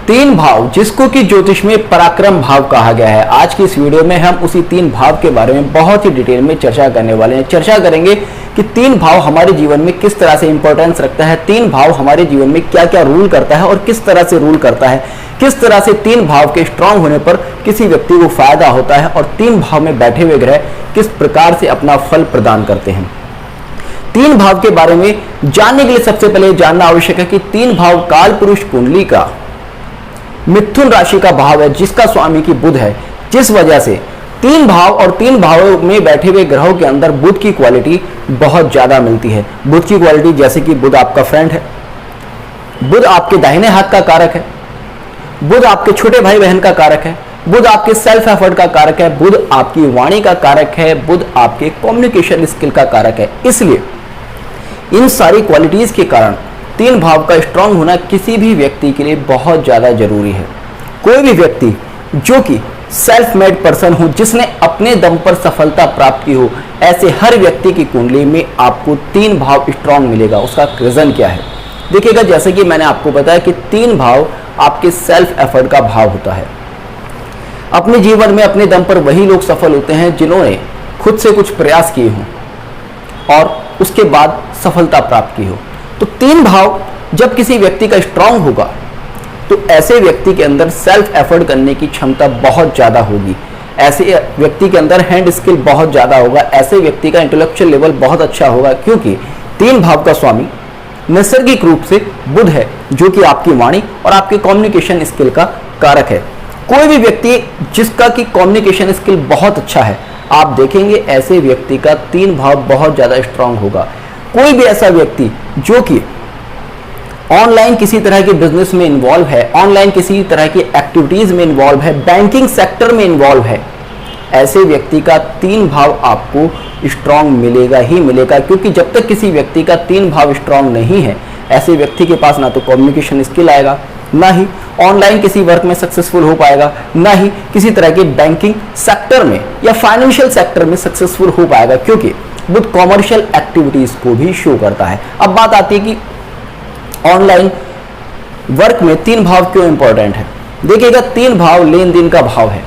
तीन भाव जिसको कि ज्योतिष में पराक्रम भाव कहा गया है। आज की इस वीडियो में हम उसी तीन भाव के बारे में बहुत ही डिटेल में चर्चा करने वाले हैं। चर्चा करेंगे कि तीन भाव हमारे जीवन में किस तरह से इंपॉर्टेंस रखता है, तीन भाव हमारे जीवन में क्या क्या रूल करता है और किस तरह से रूल करता है, किस तरह से तीन भाव के स्ट्रांग होने पर किसी व्यक्ति को फायदा होता है और तीन भाव में बैठे हुए ग्रह किस प्रकार से अपना फल प्रदान करते हैं। तीन भाव के बारे में जानने के लिए सबसे पहले जानना आवश्यक है कि तीन भाव काल पुरुष कुंडली का मिथुन राशि का भाव है, जिसका स्वामी की बुध है। जिस वजह से तीन भाव और तीन भावों में बैठे हुए ग्रहों के अंदर बुध की क्वालिटी बहुत ज्यादा मिलती है। बुध की क्वालिटी जैसे कि बुध आपका फ्रेंड है, बुध आपके दाहिने हाथ का कारक है, बुध आपके छोटे भाई बहन का कारक है, बुध आपके सेल्फ एफर्ट का कारक है, बुध आपकी वाणी का कारक है, बुध आपके कम्युनिकेशन स्किल का कारक है। इसलिए इन सारी क्वालिटीज के कारण तीन भाव का स्ट्रांग होना किसी भी व्यक्ति के लिए बहुत ज्यादा जरूरी है। कोई भी व्यक्ति जो कि सेल्फ मेड पर्सन हो, जिसने अपने दम पर सफलता प्राप्त की हो, ऐसे हर व्यक्ति की कुंडली में आपको तीन भाव स्ट्रांग मिलेगा। उसका रीजन क्या है देखिएगा। जैसे कि मैंने आपको बताया कि तीन भाव आपके सेल्फ एफर्ट का भाव होता है। अपने जीवन में अपने दम पर वही लोग सफल होते हैं जिन्होंने खुद से कुछ प्रयास किए हों और उसके बाद सफलता प्राप्त की हो। तो तीन भाव जब किसी व्यक्ति का स्ट्रांग होगा तो ऐसे व्यक्ति के अंदर सेल्फ एफर्ट करने की क्षमता बहुत ज्यादा होगी, ऐसे व्यक्ति के अंदर हैंड स्किल बहुत ज्यादा होगा, ऐसे व्यक्ति का इंटेलेक्चुअल लेवल बहुत अच्छा होगा, क्योंकि तीन भाव का स्वामी नैसर्गिक रूप से बुध है, जो कि आपकी वाणी और आपके कम्युनिकेशन स्किल का कारक है। कोई भी व्यक्ति जिसका कि कम्युनिकेशन स्किल बहुत अच्छा है, आप देखेंगे ऐसे व्यक्ति का तीन भाव बहुत ज्यादा स्ट्रांग होगा। कोई भी ऐसा व्यक्ति जो कि ऑनलाइन किसी तरह के बिजनेस में इन्वॉल्व है, ऑनलाइन किसी तरह की एक्टिविटीज में इन्वॉल्व है, बैंकिंग सेक्टर में इन्वॉल्व है, ऐसे व्यक्ति का तीन भाव आपको स्ट्रांग मिलेगा ही मिलेगा। क्योंकि जब तक किसी व्यक्ति का तीन भाव स्ट्रांग नहीं है, ऐसे व्यक्ति के पास ना तो कम्युनिकेशन स्किल आएगा, ना ही ऑनलाइन किसी वर्क में सक्सेसफुल हो पाएगा, ना ही किसी तरह के बैंकिंग सेक्टर में या फाइनेंशियल सेक्टर में सक्सेसफुल हो पाएगा, क्योंकि बुध कॉमर्शियल एक्टिविटीज को भी शो करता है। अब बात आती है कि ऑनलाइन वर्क में तीन भाव क्यों इंपॉर्टेंट है। देखिएगा, तीन भाव लेन देन का भाव है।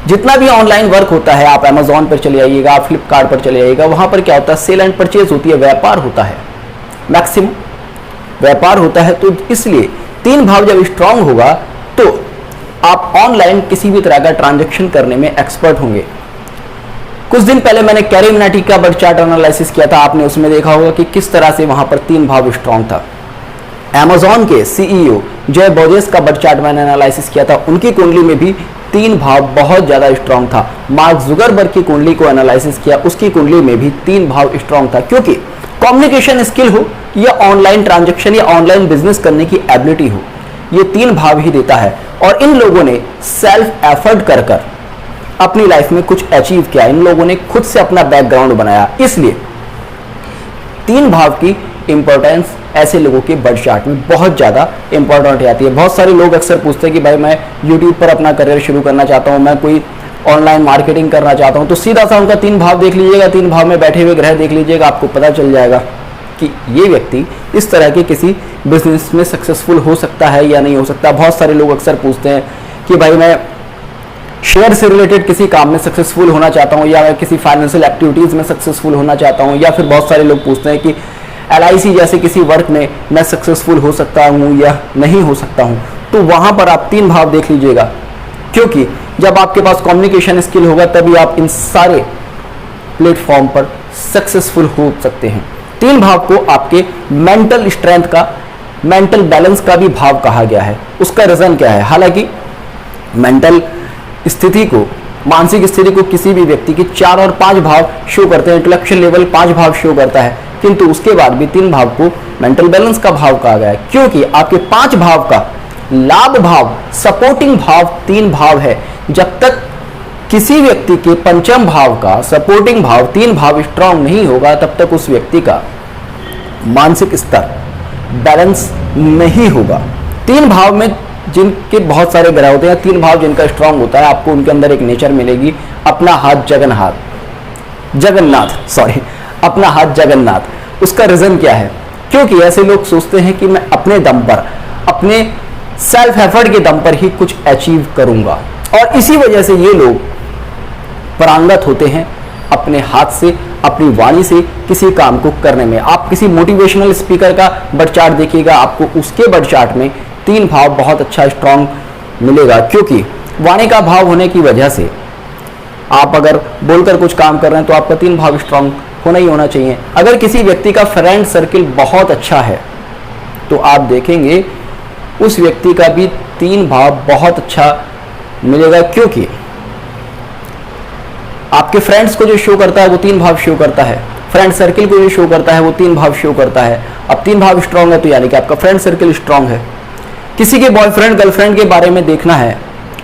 जितना भी ऑनलाइन वर्क होता है, आप अमेजोन पर चले आइएगा, आप फ्लिपकार्ट पर चले आइएगा, वहां पर क्या होता है, सेल एंड परचेज होती है, व्यापार होता है, मैक्सिमम व्यापार होता है। तो इसलिए तीन भाव जब स्ट्रांग होगा तो आप ऑनलाइन किसी भी तरह का ट्रांजैक्शन करने में एक्सपर्ट होंगे। कुछ दिन पहले मैंने कैरी मिनाटी का बर्थ चार्ट एनालिसिस किया था, आपने उसमें देखा होगा कि किस तरह से वहां पर तीन भाव स्ट्रांग था। अमेजॉन के सीईओ जय बोजेस का बर्थ चार्ट मैंने एनालिसिस किया था, उनकी कुंडली में भी तीन भाव बहुत ज्यादा स्ट्रांग था। मार्क जुगरबर्ग की कुंडली को एनालिसिस किया, उसकी कुंडली में भी तीन भाव स्ट्रांग था, क्योंकि कम्युनिकेशन स्किल हो या ऑनलाइन ट्रांजैक्शन या ऑनलाइन बिजनेस करने की एबिलिटी हो, ये तीन भाव ही देता है। और इन लोगों ने सेल्फ एफर्ट कर कर अपनी लाइफ में कुछ अचीव किया, इन लोगों ने खुद से अपना बैकग्राउंड बनाया। इसलिए तीन भाव की इंपॉर्टेंस ऐसे लोगों के बर्थ चार्ट में बहुत ज्यादा इंपॉर्टेंट आती है। बहुत सारे लोग अक्सर पूछते हैं कि भाई मैं यूट्यूब पर अपना करियर शुरू करना चाहता हूं, मैं कोई ऑनलाइन मार्केटिंग करना चाहता हूं, तो सीधा सा उनका तीन भाव देख लीजिएगा, तीन भाव में बैठे हुए ग्रह देख लीजिएगा, आपको पता चल जाएगा कि ये व्यक्ति इस तरह के किसी बिजनेस में सक्सेसफुल हो सकता है या नहीं हो सकता। बहुत सारे लोग अक्सर पूछते हैं कि भाई मैं शेयर से रिलेटेड किसी काम में सक्सेसफुल होना चाहता हूं, या मैं किसी फाइनेंशियल एक्टिविटीज में सक्सेसफुल होना चाहता हूं, या फिर बहुत सारे लोग पूछते हैं कि LIC जैसे किसी वर्क में मैं सक्सेसफुल हो सकता हूं या नहीं हो सकता हूं। तो वहां पर आप तीन भाव देख लीजिएगा, क्योंकि जब आपके पास कम्युनिकेशन स्किल होगा तभी आप इन सारे प्लेटफॉर्म पर सक्सेसफुल हो सकते हैं। तीन भाव को आपके मेंटल स्ट्रेंथ का, मेंटल बैलेंस का भी भाव कहा गया है। उसका रीजन क्या है, हालांकि मेंटल स्थिति को, मानसिक स्थिति को किसी भी व्यक्ति के 4 और 5 भाव शो करते हैं, इंटेलेक्चुअल लेवल 5 भाव शो करता है, किंतु उसके बाद भी तीन भाव को मेंटल बैलेंस का भाव कहा गया है, क्योंकि आपके 5 भाव का लाभ भाव, सपोर्टिंग भाव तीन भाव है। जब तक किसी व्यक्ति के पंचम भाव का सपोर्टिंग भाव तीन भाव स्ट्रांग नहीं होगा, तब तक उस व्यक्ति का मानसिक स्तर बैलेंस नहीं होगा। तीन भाव में जिनके बहुत सारे ग्रह होते हैं, तीन भाव जिनका स्ट्रांग होता है, आपको उनके अंदर एक नेचर मिलेगी, अपना हाथ जगन्नाथ। उसका रीजन क्या है, क्योंकि ऐसे लोग सोचते हैं कि मैं अपने दम पर, अपने सेल्फ एफर्ट के दम पर ही कुछ अचीव करूंगा। और इसी वजह से ये लोग पारंगत होते हैं अपने हाथ से, अपनी वाणी से किसी काम को करने में। आप किसी मोटिवेशनल स्पीकर का बर्थ चार्ट देखिएगा, आपको उसके बर्थ चार्ट में 3 भाव बहुत अच्छा स्ट्रांग मिलेगा, क्योंकि वाणी का भाव होने की वजह से आप अगर बोलकर कुछ काम कर रहे हैं तो आपका 3 भाव स्ट्रांग होना ही होना चाहिए। अगर किसी व्यक्ति का फ्रेंड सर्किल बहुत अच्छा है तो आप देखेंगे उस व्यक्ति का भी 3 भाव बहुत अच्छा मिलेगा, क्योंकि आपके फ्रेंड्स को जो शो करता है वो 3 भाव शो करता है, फ्रेंड सर्किल को जो शो करता है वो 3 भाव शो करता है। अब 3 भाव स्ट्रांग है तो यानी कि आपका फ्रेंड सर्किल स्ट्रांग है। किसी के बॉयफ्रेंड गर्लफ्रेंड के बारे में देखना है,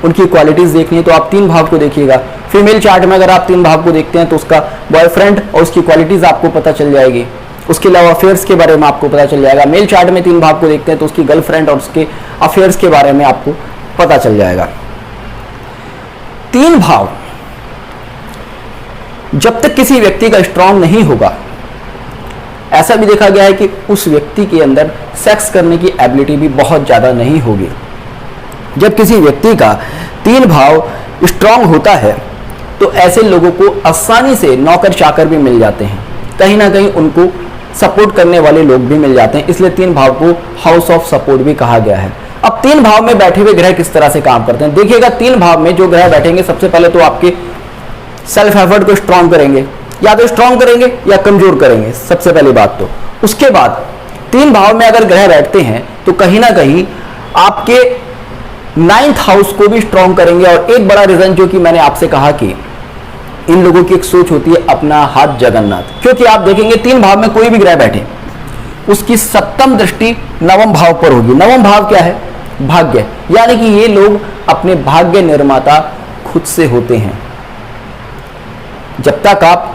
उनकी क्वालिटीज देखनी है तो आप 3 भाव को देखिएगा। फीमेल चार्ट में अगर आप 3 भाव को देखते हैं तो उसका बॉयफ्रेंड और उसकी क्वालिटीज आपको पता चल जाएगी, उसके अलावा अफेयर्स के बारे में आपको पता चल जाएगा। मेल चार्ट में 3 भाव को देखते हैं तो उसकी गर्लफ्रेंड और उसके अफेयर्स के बारे में आपको पता चल जाएगा। 3 भाव जब तक किसी व्यक्ति का स्ट्रांग नहीं होगा, ऐसा भी देखा गया है कि उस व्यक्ति के अंदर सेक्स करने की एबिलिटी भी बहुत ज्यादा नहीं होगी। जब किसी व्यक्ति का 3 भाव स्ट्रांग होता है तो ऐसे लोगों को आसानी से नौकर चाकर भी मिल जाते हैं, कहीं ना कहीं उनको सपोर्ट करने वाले लोग भी मिल जाते हैं, इसलिए 3 भाव को हाउस ऑफ सपोर्ट भी कहा गया है। अब 3 भाव में बैठे हुए ग्रह किस तरह से काम करते हैं देखिएगा। 3 भाव में जो ग्रह बैठेंगे सबसे पहले तो आपके सेल्फ एफर्ट को स्ट्रांग करेंगे, या तो स्ट्रांग करेंगे या कमजोर करेंगे, सबसे पहली बात तो। उसके बाद 3 भाव में अगर ग्रह बैठते हैं तो कहीं ना कहीं आपके 9th हाउस को भी स्ट्रांग करेंगे। और एक बड़ा रीजन जो कि मैंने आपसे कहा कि इन लोगों की एक सोच होती है अपना हाथ जगन्नाथ, क्योंकि आप देखेंगे 3 भाव में कोई भी ग्रह बैठे उसकी 7वीं दृष्टि 9वें भाव पर होगी। 9वां भाव क्या है? भाग्य, यानी कि ये लोग अपने भाग्य निर्माता खुद से होते हैं। जब तक आप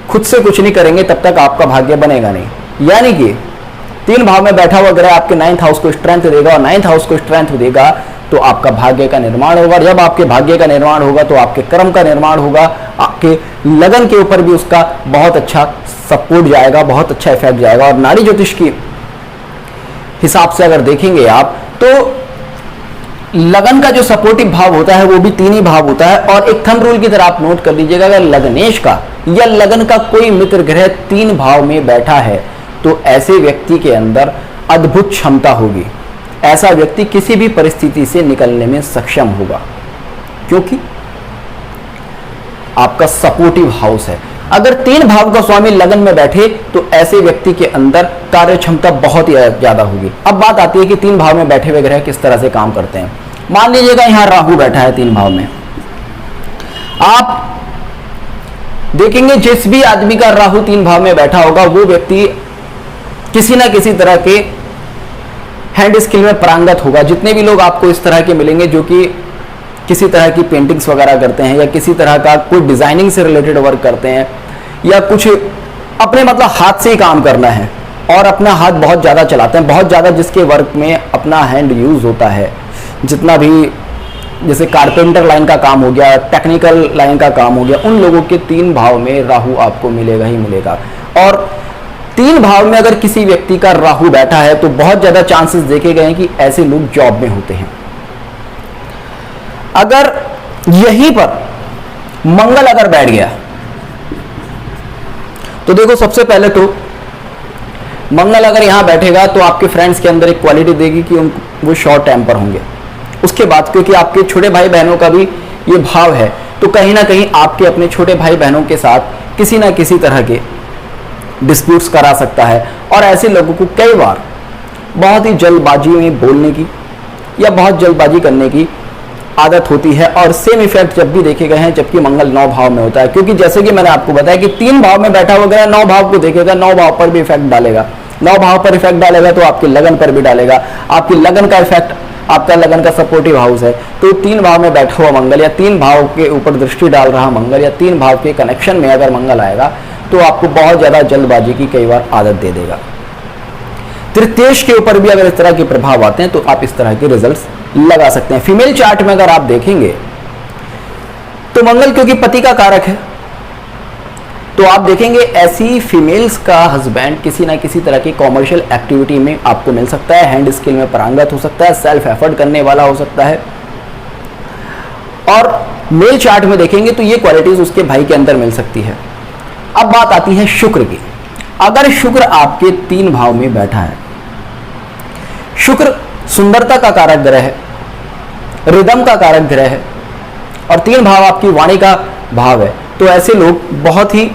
खुद से कुछ नहीं करेंगे तब तक आपका भाग्य बनेगा नहीं। यानी कि 3 भाव में बैठा हुआ ग्रह आपके 9th हाउस को स्ट्रेंथ देगा, और 9th हाउस को स्ट्रेंथ देगा तो आपका भाग्य का निर्माण होगा। जब आपके भाग्य का निर्माण होगा तो आपके कर्म का निर्माण होगा, आपके लगन के ऊपर भी उसका बहुत अच्छा सपोर्ट जाएगा, बहुत अच्छा इफेक्ट जाएगा। और नाड़ी ज्योतिष की हिसाब से अगर देखेंगे आप तो लगन का जो सपोर्टिव भाव होता है वो भी 3 ही भाव होता है। और एक थंब रूल की तरह आप नोट कर लीजिएगा, अगर लगनेश का या लगन का कोई मित्र ग्रह 3 भाव में बैठा है तो ऐसे व्यक्ति के अंदर अद्भुत क्षमता होगी। ऐसा व्यक्ति किसी भी परिस्थिति से निकलने में सक्षम होगा, क्योंकि आपका सपोर्टिव हाउस है। अगर 3 भाव का स्वामी लगन में बैठे तो ऐसे व्यक्ति के अंदर कार्य क्षमता बहुत ही ज्यादा होगी। अब बात आती है कि 3 भाव में बैठे हुए ग्रह किस तरह से काम करते हैं। मान लीजिएगा यहां राहु बैठा है 3 भाव में, आप देखेंगे जिस भी आदमी का राहु 3 भाव में बैठा होगा वो व्यक्ति किसी ना किसी तरह के हैंड स्किल में पारंगत होगा। जितने भी लोग आपको इस तरह के मिलेंगे जो कि किसी तरह की पेंटिंग्स वगैरह करते हैं या किसी तरह का कोई डिजाइनिंग से रिलेटेड वर्क करते हैं या कुछ अपने मतलब हाथ से ही काम करना है और अपना हाथ बहुत ज़्यादा चलाते हैं, बहुत ज़्यादा जिसके वर्क में अपना हैंड यूज़ होता है, जितना भी जैसे कारपेंटर लाइन का काम हो गया, टेक्निकल लाइन का काम हो गया, उन लोगों के 3 भाव में राहु आपको मिलेगा ही मिलेगा। और 3 भाव में अगर किसी व्यक्ति का राहु बैठा है तो बहुत ज्यादा चांसेस देखे गए हैं कि ऐसे लोग जॉब में होते हैं। अगर यहीं पर मंगल अगर बैठ गया तो देखो सबसे पहले तो मंगल अगर यहां बैठेगा तो आपके फ्रेंड्स के अंदर एक क्वालिटी देगी कि वो शॉर्ट टेम्पर होंगे। उसके बाद क्योंकि आपके छोटे भाई बहनों का भी ये भाव है तो कहीं ना कहीं आपके अपने छोटे भाई बहनों के साथ किसी ना किसी तरह के डिस्प्यूट्स करा सकता है। और ऐसे लोगों को कई बार बहुत ही जल्दबाजी में बोलने की या बहुत जल्दबाजी करने की आदत होती है। और सेम इफेक्ट जब भी देखे गए हैं जबकि मंगल 9 भाव में होता है, क्योंकि जैसे कि मैंने आपको बताया कि 3 भाव में बैठा हुआ ग्रह 9 भाव को देखेगा, 9 भाव पर भी इफेक्ट डालेगा। 9 भाव पर इफेक्ट डालेगा तो आपके लगन पर भी डालेगा। आपकी लगन का इफेक्ट, आपका लगन का सपोर्टिव हाउस है तो 3 भाव में बैठा हुआ मंगल या 3 भाव के ऊपर दृष्टि डाल रहा मंगल या 3 भाव के कनेक्शन में अगर मंगल आएगा तो आपको बहुत ज्यादा जल्दबाजी की कई बार आदत दे देगा। तृतीयेश के ऊपर भी अगर इस तरह के प्रभाव आते हैं तो आप इस तरह के रिजल्ट्स लगा सकते हैं। फीमेल चार्ट में अगर आप देखेंगे तो मंगल क्योंकि पति का कारक है तो आप देखेंगे ऐसी फीमेल्स का हस्बैंड किसी ना किसी तरह की कॉमर्शियल एक्टिविटी में आपको मिल सकता है, हैंड स्किल में पारंगत हो सकता है, सेल्फ एफर्ट करने वाला हो सकता है। और मेल चार्ट में देखेंगे तो ये क्वालिटीज उसके भाई के अंदर मिल सकती है। अब बात आती है शुक्र की। अगर शुक्र आपके 3 भाव में बैठा है, शुक्र सुंदरता का कारक ग्रह है, रिदम का कारक ग्रह है और 3 भाव आपकी वाणी का भाव है, तो ऐसे लोग बहुत ही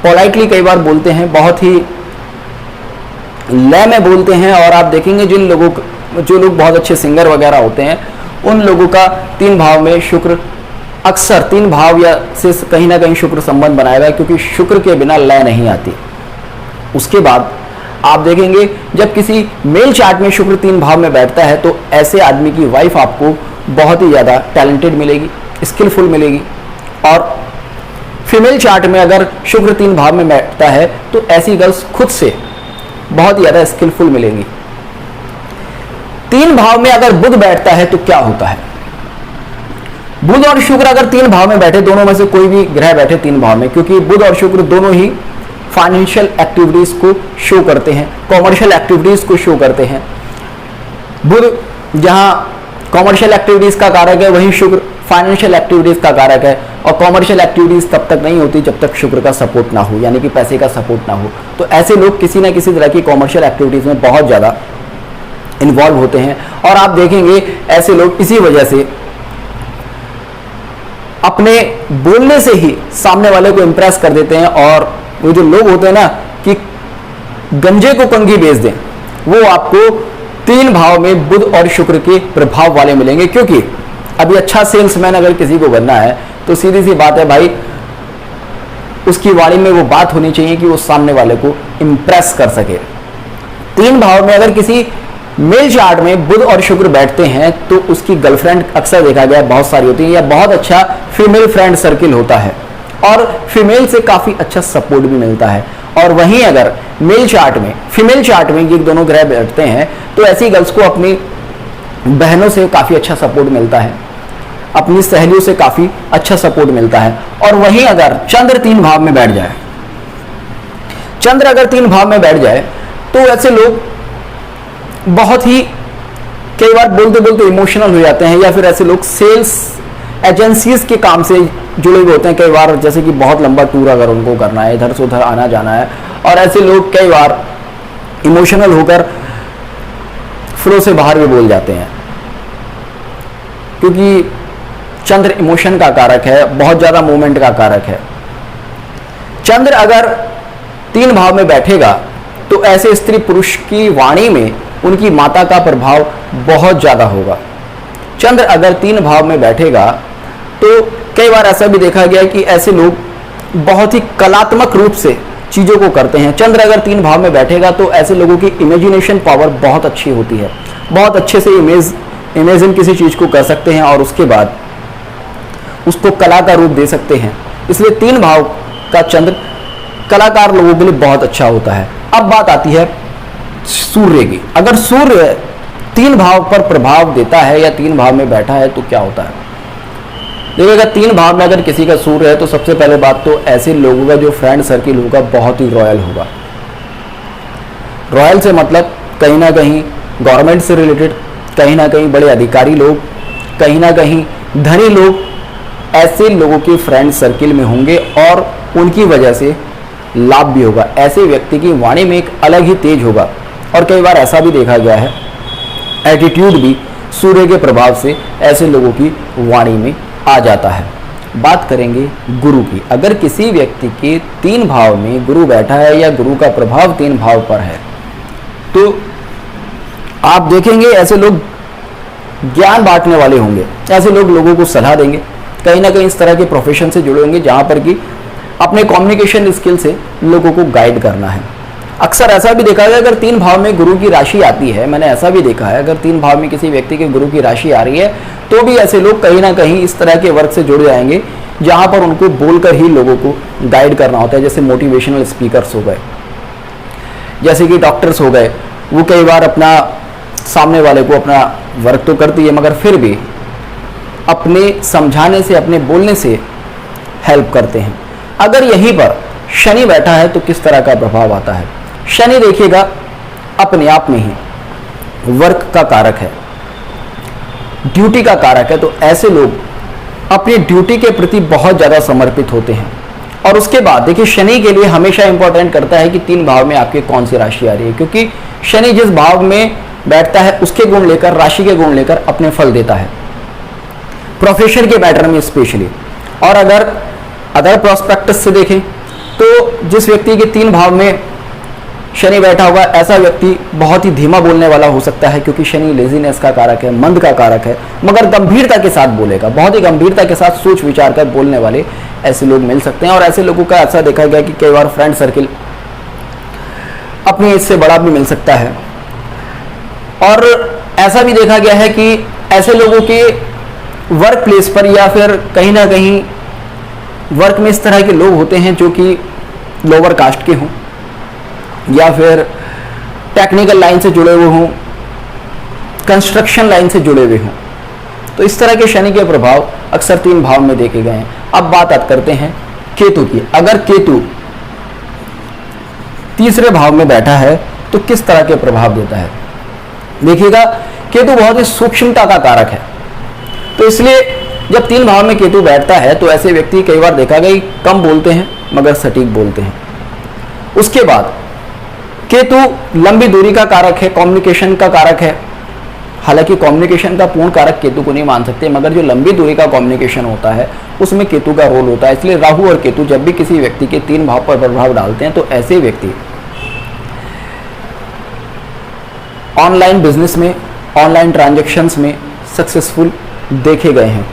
पोलाइटली कई बार बोलते हैं, बहुत ही लय में बोलते हैं। और आप देखेंगे जो लोग बहुत अच्छे सिंगर वगैरह होते हैं, उन लोगों का 3 भाव में शुक्र अक्सर 3 भाव या से कहीं ना कहीं शुक्र संबंध बनाएगा, क्योंकि शुक्र के बिना लय नहीं आती। उसके बाद आप देखेंगे जब किसी मेल चार्ट में शुक्र 3 भाव में बैठता है तो ऐसे आदमी की वाइफ आपको बहुत ही ज़्यादा टैलेंटेड मिलेगी, स्किलफुल मिलेगी। और फीमेल चार्ट में अगर शुक्र 3 भाव में बैठता है तो ऐसी गर्ल्स खुद से बहुत ही ज़्यादा स्किलफुल मिलेंगी। 3 भाव में अगर बुध बैठता है तो क्या होता है? बुध और शुक्र अगर 3 भाव में बैठे, दोनों में से कोई भी ग्रह बैठे 3 भाव में, क्योंकि बुध और शुक्र दोनों ही फाइनेंशियल एक्टिविटीज को शो करते हैं, कॉमर्शियल एक्टिविटीज को शो करते हैं। बुध जहां कॉमर्शियल एक्टिविटीज का कारक है, वहीं शुक्र फाइनेंशियल एक्टिविटीज का कारक है। और कॉमर्शियल एक्टिविटीज तब तक नहीं होती जब तक शुक्र का सपोर्ट ना हो, यानी कि पैसे का सपोर्ट ना हो। तो ऐसे लोग किसी ना किसी तरह की कॉमर्शियल एक्टिविटीज में बहुत ज़्यादा इन्वॉल्व होते हैं। और आप देखेंगे ऐसे लोग इसी वजह से अपने बोलने से ही सामने वाले को इंप्रेस कर देते हैं। और वो जो लोग होते हैं ना कि गंजे को कंघी बेच दें, वो आपको 3 भाव में बुध और शुक्र के प्रभाव वाले मिलेंगे। क्योंकि अभी अच्छा सेल्समैन अगर किसी को बनना है तो सीधी सी बात है भाई, उसकी वाणी में वो बात होनी चाहिए कि वो सामने वाले को इंप्रेस कर सके। 3 भाव में अगर किसी मेल चार्ट में बुध और शुक्र बैठते हैं तो उसकी गर्लफ्रेंड अक्सर देखा गया बहुत सारी होती है, या बहुत अच्छा फीमेल फ्रेंड सर्किल होता है और फीमेल से काफी अच्छा सपोर्ट भी मिलता है। और वहीं अगर मेल चार्ट में फीमेल चार्ट में ये दोनों ग्रह बैठते हैं तो ऐसी गर्ल्स को अपनी बहनों से काफी अच्छा सपोर्ट मिलता है, अपनी सहेलियों से काफी अच्छा सपोर्ट मिलता है। और वहीं अगर चंद्र 3 भाव में बैठ जाए, चंद्र अगर 3 भाव में बैठ जाए तो ऐसे लोग बहुत ही कई बार बोलते बोलते इमोशनल हो जाते हैं, या फिर ऐसे लोग सेल्स एजेंसीज के काम से जुड़े हुए होते हैं कई बार, जैसे कि बहुत लंबा टूर अगर उनको करना है, इधर से उधर आना जाना है। और ऐसे लोग कई बार इमोशनल होकर फ्लो से बाहर भी बोल जाते हैं, क्योंकि चंद्र इमोशन का कारक है, बहुत ज़्यादा मूवमेंट का कारक है। चंद्र अगर 3 भाव में बैठेगा तो ऐसे स्त्री पुरुष की वाणी में उनकी माता का प्रभाव बहुत ज़्यादा होगा। चंद्र अगर 3 भाव में बैठेगा तो कई बार ऐसा भी देखा गया कि ऐसे लोग बहुत ही कलात्मक रूप से चीज़ों को करते हैं। चंद्र अगर 3 भाव में बैठेगा तो ऐसे लोगों की इमेजिनेशन पावर बहुत अच्छी होती है, बहुत अच्छे से इमेजिन किसी चीज़ को कर सकते हैं और उसके बाद उसको कला का रूप दे सकते हैं। इसलिए 3 भाव का चंद्र कलाकार लोगों के लिए बहुत अच्छा होता है। अब बात आती है सूर्य की। अगर सूर्य 3 भाव पर प्रभाव देता है या 3 भाव में बैठा है तो क्या होता है? देखिएगा 3 भाव में अगर किसी का सूर्य है तो सबसे पहले बात तो ऐसे लोगों का जो फ्रेंड सर्किल होगा बहुत ही रॉयल होगा। रॉयल से मतलब कहीं ना कहीं गवर्नमेंट से रिलेटेड, कहीं ना कहीं बड़े अधिकारी लोग, कहीं ना कहीं धनी लोग, ऐसे लोगों के फ्रेंड सर्किल में होंगे और उनकी वजह से लाभ भी होगा। ऐसे व्यक्ति की वाणी में एक अलग ही तेज होगा। और कई बार ऐसा भी देखा गया है, एटीट्यूड भी सूर्य के प्रभाव से ऐसे लोगों की वाणी में आ जाता है। बात करेंगे गुरु की। अगर किसी व्यक्ति के 3 भाव में गुरु बैठा है या गुरु का प्रभाव 3 भाव पर है तो आप देखेंगे ऐसे लोग ज्ञान बांटने वाले होंगे। ऐसे लोग लोगों को सलाह देंगे, कहीं ना कहीं इस तरह के प्रोफेशन से जुड़े होंगे जहां पर कि अपने कम्युनिकेशन स्किल से लोगों को गाइड करना है। अक्सर ऐसा भी देखा है अगर 3 भाव में गुरु की राशि आती है, मैंने ऐसा भी देखा है अगर 3 भाव में किसी व्यक्ति के गुरु की राशि आ रही है तो भी ऐसे लोग कहीं ना कहीं इस तरह के वर्क से जुड़ जाएंगे जहां पर उनको बोलकर ही लोगों को गाइड करना होता है। जैसे मोटिवेशनल स्पीकर्स हो गए, जैसे कि डॉक्टर्स हो गए, वो कई बार अपना सामने वाले को अपना वर्क तो करती है मगर फिर भी अपने समझाने से, अपने बोलने से हेल्प करते हैं। अगर यहीं पर शनि बैठा है तो किस तरह का प्रभाव आता है। शनि देखिएगा अपने आप में ही वर्क का कारक है, ड्यूटी का कारक है, तो ऐसे लोग अपनी ड्यूटी के प्रति बहुत ज़्यादा समर्पित होते हैं। और उसके बाद देखिए शनि के लिए हमेशा इंपॉर्टेंट करता है कि 3 भाव में आपके कौन सी राशि आ रही है, क्योंकि शनि जिस भाव में बैठता है उसके गुण लेकर, राशि के गुण लेकर अपने फल देता है, प्रोफेशन के मैटर में स्पेशली। और अगर अदर प्रोस्पेक्टस से देखें तो जिस व्यक्ति के 3 भाव में शनि बैठा होगा ऐसा व्यक्ति बहुत ही धीमा बोलने वाला हो सकता है, क्योंकि शनि लेजीनेस का कारक है, मंद का कारक है, मगर गंभीरता के साथ बोलेगा, बहुत ही गंभीरता के साथ सोच विचार कर बोलने वाले ऐसे लोग मिल सकते हैं। और ऐसे लोगों का ऐसा देखा गया कि कई बार फ्रेंड सर्किल अपनी एज से बड़ा भी मिल सकता है। और ऐसा भी देखा गया है कि ऐसे लोगों के वर्क प्लेस पर या फिर कहीं ना कहीं वर्क में इस तरह के लोग होते हैं जो कि लोअर कास्ट के हों या फिर टेक्निकल लाइन से जुड़े हुए हों, कंस्ट्रक्शन लाइन से जुड़े हुए हों। तो इस तरह के शनि के प्रभाव अक्सर 3 भाव में देखे गए हैं। अब बात करते हैं केतु की। अगर केतु तीसरे भाव में बैठा है तो किस तरह के प्रभाव देता है। देखिएगा केतु बहुत ही सूक्ष्मता का कारक है, तो इसलिए जब 3 भाव में केतु बैठता है तो ऐसे व्यक्ति कई बार देखा गया कम बोलते हैं मगर सटीक बोलते हैं। उसके बाद केतु लंबी दूरी का कारक है, कम्युनिकेशन का कारक है। हालांकि कम्युनिकेशन का पूर्ण कारक केतु को नहीं मान सकते, मगर जो लंबी दूरी का कम्युनिकेशन होता है उसमें केतु का रोल होता है। इसलिए राहु और केतु जब भी किसी व्यक्ति के 3 भाव पर प्रभाव डालते हैं तो ऐसे व्यक्ति ऑनलाइन बिजनेस में, ऑनलाइन ट्रांजैक्शंस में सक्सेसफुल देखे गए हैं।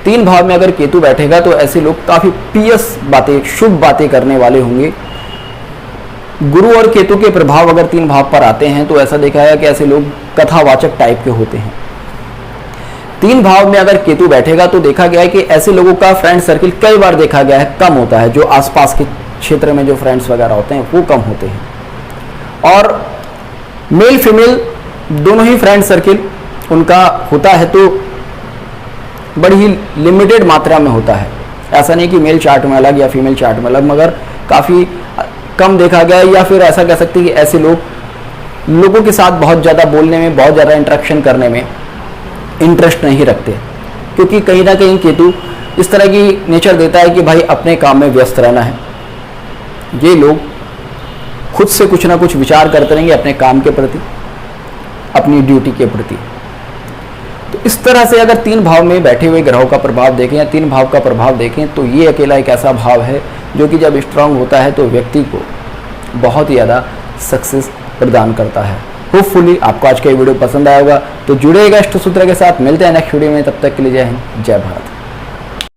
3 भाव में अगर केतु बैठेगा तो ऐसे लोग काफी पियस बातें, शुभ बातें करने वाले होंगे। गुरु और केतु के प्रभाव अगर 3 भाव पर आते हैं तो ऐसा देखा है कि ऐसे लोग कथावाचक टाइप के होते हैं। 3 भाव में अगर केतु बैठेगा तो देखा गया है कि ऐसे लोगों का फ्रेंड सर्किल कई बार देखा गया है कम होता है, जो आसपास के क्षेत्र में जो फ्रेंड्स वगैरह होते हैं वो कम होते हैं। और मेल फीमेल दोनों ही फ्रेंड सर्किल उनका होता है तो बड़ी ही लिमिटेड मात्रा में होता है। ऐसा नहीं कि मेल चार्ट में अलग या फीमेल चार्ट में अलग, मगर काफ़ी कम देखा गया है। या फिर ऐसा कह सकते हैं कि ऐसे लोग लोगों के साथ बहुत ज़्यादा बोलने में, बहुत ज़्यादा इंटरेक्शन करने में इंटरेस्ट नहीं रखते, क्योंकि कहीं ना कहीं केतु इस तरह की नेचर देता है कि भाई अपने काम में व्यस्त रहना है। ये लोग खुद से कुछ ना कुछ विचार करते रहेंगे अपने काम के प्रति, अपनी ड्यूटी के प्रति। तो इस तरह से अगर 3 भाव में बैठे हुए ग्रहों का प्रभाव देखें या 3 भाव का प्रभाव देखें तो ये अकेला एक ऐसा भाव है जो कि जब स्ट्रांग होता है तो व्यक्ति को बहुत ही ज़्यादा सक्सेस प्रदान करता है। होपफुली आपको आज का ये वीडियो पसंद आया होगा, तो जुड़ेगा इष्ट सूत्र के साथ। मिलते हैं नेक्स्ट वीडियो में, तब तक के लिए जय हिंद, जय भारत।